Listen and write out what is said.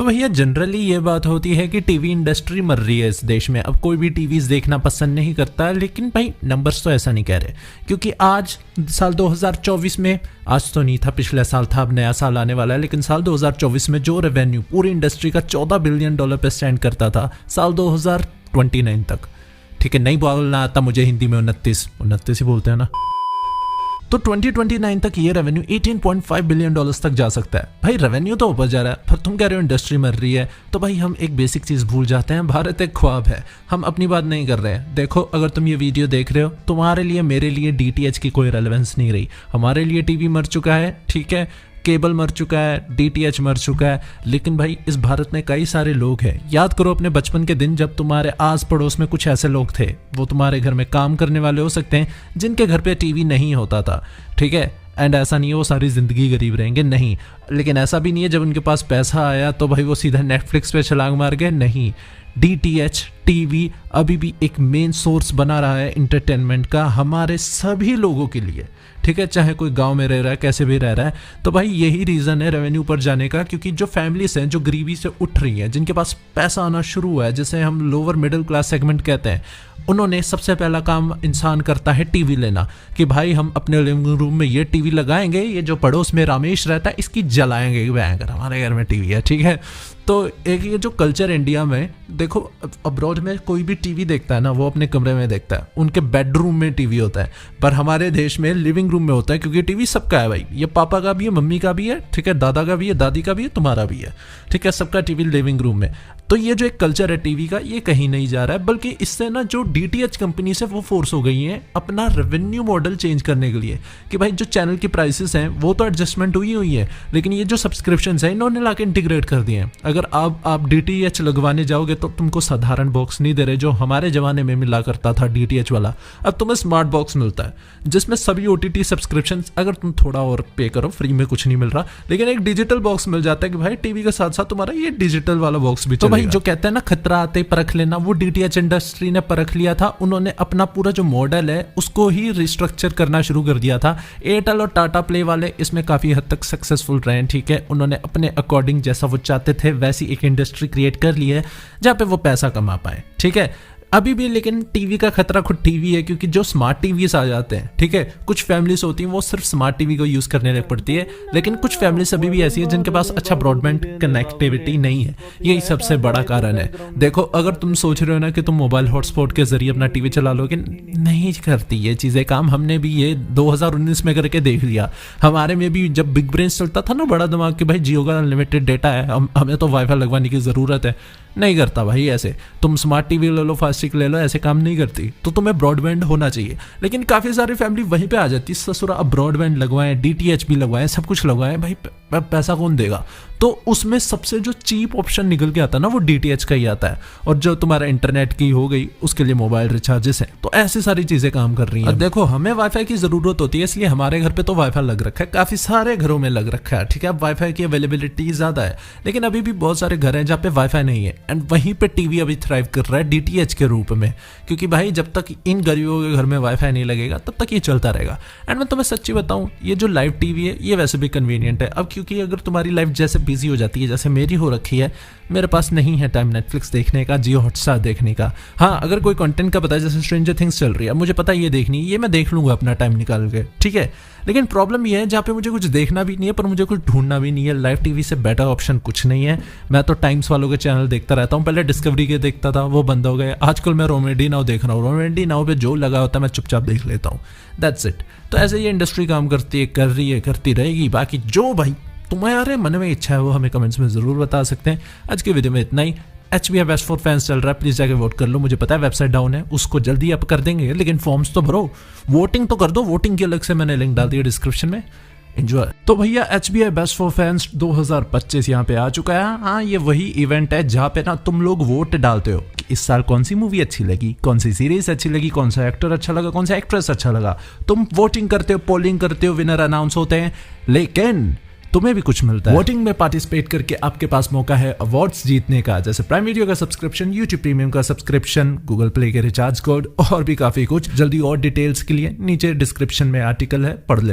तो भैया जनरली ये बात होती है कि टीवी इंडस्ट्री मर रही है इस देश में। अब कोई भी टीवीज देखना पसंद नहीं करता, लेकिन भाई नंबर्स तो ऐसा नहीं कह रहे, क्योंकि आज साल 2024 में, आज तो नहीं था, पिछले साल था, अब नया साल आने वाला है, लेकिन साल 2024 में जो रेवेन्यू पूरी इंडस्ट्री का $14 बिलियन पे स्टैंड करता था साल 2029 तक, ठीक है, नहीं बोलना आता मुझे हिंदी में, 29 ही बोलते हैं ना, तो 2029 तक ये रेवेन्यू $18.5 बिलियन तक जा सकता है। भाई रेवेन्यू तो ऊपर जा रहा है, पर तुम कह रहे हो इंडस्ट्री मर रही है। तो भाई हम एक बेसिक चीज़ भूल जाते हैं, भारत एक ख्वाब है, हम अपनी बात नहीं कर रहे हैं। देखो अगर तुम ये वीडियो देख रहे हो, तुम्हारे लिए मेरे लिए DTH की कोई रेलेवेंस नहीं रही। हमारे लिए टीवी मर चुका है, ठीक है, केबल मर चुका है, DTH मर चुका है, लेकिन भाई इस भारत में कई सारे लोग हैं। याद करो अपने बचपन के दिन, जब तुम्हारे आस पड़ोस में कुछ ऐसे लोग थे, वो तुम्हारे घर में काम करने वाले हो सकते हैं, जिनके घर पे टीवी नहीं होता था, ठीक है। एंड ऐसा नहीं है वो सारी ज़िंदगी गरीब रहेंगे, नहीं, लेकिन ऐसा भी नहीं है जब उनके पास पैसा आया तो भाई वो सीधा नेटफ्लिक्स पे छलांग मार गए, नहीं। DTH टीवी अभी भी एक मेन सोर्स बना रहा है इंटरटेनमेंट का हमारे सभी लोगों के लिए, ठीक है, चाहे कोई गांव में रह रहा है, कैसे भी रह रहा है। तो भाई यही रीज़न है रेवेन्यू पर जाने का, क्योंकि जो फैमिलीज हैं जो गरीबी से उठ रही हैं, जिनके पास पैसा आना शुरू हुआ है, जिसे हम लोअर मिडिल क्लास सेगमेंट कहते हैं, उन्होंने सबसे पहला काम इंसान करता है टीवी लेना, कि भाई हम अपने लिविंग रूम में ये टीवी लगाएंगे, ये जो पड़ोस में रमेश रहता है इसकी जलाएंगे, भयंकर हमारे घर में टीवी है, ठीक है। तो एक ये जो कल्चर इंडिया में, देखो अब्रॉड में कोई भी टीवी देखता है ना, वो अपने कमरे में देखता है, उनके बेडरूम में टीवी होता है, पर हमारे देश में लिविंग रूम में होता है, क्योंकि टीवी सबका है भाई, ये पापा का भी है, मम्मी का भी है, ठीक है, दादा का भी है, दादी का भी है, तुम्हारा भी है, ठीक है, सबका टीवी लिविंग रूम में। तो ये जो एक कल्चर है टीवी का, ये कहीं नहीं जा रहा है, बल्कि इससे ना जो DTH कंपनी से वो फोर्स हो गई हैं अपना रेवेन्यू मॉडल चेंज करने के लिए, कि भाई जो चैनल की प्राइसेस हैं वो तो एडजस्टमेंट हुई है, लेकिन ये जो सब्सक्रिप्शन है इन्होंने लाके इंटीग्रेट कर दिए हैं। अगर आप DTH लगवाने जाओगे तो तुमको साधारण बॉक्स नहीं दे रहे जो हमारे जमाने में मिला करता था DTH वाला, अब तुम्हें स्मार्ट बॉक्स मिलता है जिसमें सभी OTT सब्सक्रिप्शन, अगर तुम थोड़ा और पे करो, फ्री में कुछ नहीं मिल रहा, लेकिन एक डिजिटल बॉक्स मिल जाता है कि भाई टीवी के साथ साथ तुम्हारा ये डिजिटल वाला बॉक्स भी। तो भाई जो कहते हैं ना खतरा आते ही परख लेना, वो DTH इंडस्ट्री ने परख लिया था। उन्होंने अपना पूरा जो मॉडल है उसको ही रिस्ट्रक्चर करना शुरू कर दिया था। एयरटेल और टाटा प्ले वाले इसमें काफी हद तक सक्सेसफुल रहे, ठीक है, उन्होंने अपने अकॉर्डिंग जैसा वो चाहते थे वैसी एक इंडस्ट्री क्रिएट कर ली है जहाँ पे वो पैसा कमा पाए, ठीक है। अभी भी लेकिन टीवी का खतरा खुद टीवी है, क्योंकि जो स्मार्ट टीवीज आ जाते हैं, ठीक है, कुछ फैमिलीज होती हैं वो सिर्फ स्मार्ट टीवी को यूज करने लग पड़ती है, लेकिन कुछ फैमिलीज अभी भी ऐसी है जिनके पास अच्छा ब्रॉडबैंड कनेक्टिविटी नहीं है। यही सबसे बड़ा कारण है। देखो अगर तुम सोच रहे हो ना कि तुम मोबाइल हॉटस्पॉट के जरिए अपना टीवी चला लोगे, नहीं करती ये चीजें काम। हमने भी ये 2019 में करके देख लिया। हमारे में भी जब बिग ब्रेन चलता था ना, बड़ा दिमाग, कि भाई जियो का अनलिमिटेड डेटा है, हमें तो वाईफाई लगवाने की जरूरत है, नहीं करता भाई ऐसे। तुम स्मार्ट टीवी ले लो, फास्टिक ले लो, ऐसे काम नहीं करती। तो तुम्हें ब्रॉडबैंड होना चाहिए, लेकिन काफ़ी सारी फैमिली वहीं पे आ जाती, ससुरा अब ब्रॉडबैंड लगवाएं, DTH भी लगवाएं, सब कुछ लगवाएं, भाई पैसा कौन देगा। तो उसमें सबसे जो चीप ऑप्शन निकल के आता है ना, वो DTH का ही आता है, और जो तुम्हारा इंटरनेट की हो गई उसके लिए मोबाइल रिचार्जेस हैं। तो ऐसी सारी चीज़ें काम कर रही हैं। देखो हमें वाईफाई की ज़रूरत होती है, इसलिए हमारे घर पे तो वाईफाई लग रखा है, काफ़ी सारे घरों में लग रखा है, ठीक है। अब वाईफाई की अवेलेबिलिटी ज़्यादा है, लेकिन अभी भी बहुत सारे घर हैं जहाँ पे वाईफाई नहीं है, एंड वहीं पे टीवी अभी थ्राइव कर रहा है DTH के रूप में, क्योंकि भाई जब तक इन गरीबों के घर में वाईफाई नहीं लगेगा तब तक ये चलता रहेगा। एंड मैं तुम्हें सच्ची बताऊं, ये जो लाइव टीवी है ये वैसे भी कन्वीनियंट है अब, क्योंकि अगर तुम्हारी लाइफ जैसे बिजी हो जाती है, जैसे मेरी हो रखी है, मेरे पास नहीं है टाइम नेटफ्लिक्स देखने का, जियो हॉटस्टार देखने का। हाँ, अगर कोई कंटेंट का पता है, जैसे स्ट्रेंजर थिंग्स चल रही है, मुझे पता है ये देखनी है, ये मैं देख लूंगा अपना टाइम निकाल के, ठीक है। लेकिन प्रॉब्लम ये है जहाँ पे मुझे कुछ देखना भी नहीं है, पर मुझे कुछ ढूंढना भी नहीं है, लाइव टीवी से बेटर ऑप्शन कुछ नहीं है। मैं तो टाइम्स वालों के चैनल देखता रहता हूँ, पहले डिस्कवरी के देखता था, वो बंद हो गए। आजकल मैं रोमेडी नाउ देख रहा हूँ, रोमेडी नाउ पे जो लगा होता है मैं चुपचाप देख लेता हूँ, दैट्स इट। तो ऐसे ये इंडस्ट्री काम करती है, कर रही है, करती रहेगी। बाकी जो भाई तुम्हारे मन में इच्छा है वो हमें कमेंट्स में ज़रूर बता सकते हैं। आज की वीडियो में इतना ही। HBI बेस्ट फॉर फैंस चल रहा है, प्लीज़ जाके वोट कर लो। मुझे पता है वेबसाइट डाउन है, उसको जल्दी अप कर देंगे, लेकिन फॉर्म्स तो भरो, वोटिंग तो कर दो। वोटिंग की अलग से मैंने लिंक डाल दिया डिस्क्रिप्शन में, एंजॉय। तो भैया HBI बेस्ट फॉर फैंस 2025 यहाँ पे आ चुका है। हाँ, ये वही इवेंट है जहाँ पे ना तुम लोग वोट डालते हो कि इस साल कौन सी मूवी अच्छी लगी, कौन सी सीरीज अच्छी लगी, कौन सा एक्टर अच्छा लगा, कौन सा एक्ट्रेस अच्छा लगा। तुम वोटिंग करते हो, पोलिंग करते हो, विनर अनाउंस होते हैं, लेकिन तुम्हें भी कुछ मिलता है। वोटिंग में पार्टिसिपेट करके आपके पास मौका है अवार्ड्स जीतने का, जैसे प्राइम वीडियो का सब्सक्रिप्शन, YouTube प्रीमियम का सब्सक्रिप्शन, गूगल प्ले के रिचार्ज कोड और भी काफी कुछ। जल्दी और डिटेल्स के लिए नीचे डिस्क्रिप्शन में आर्टिकल है, पढ़ लें।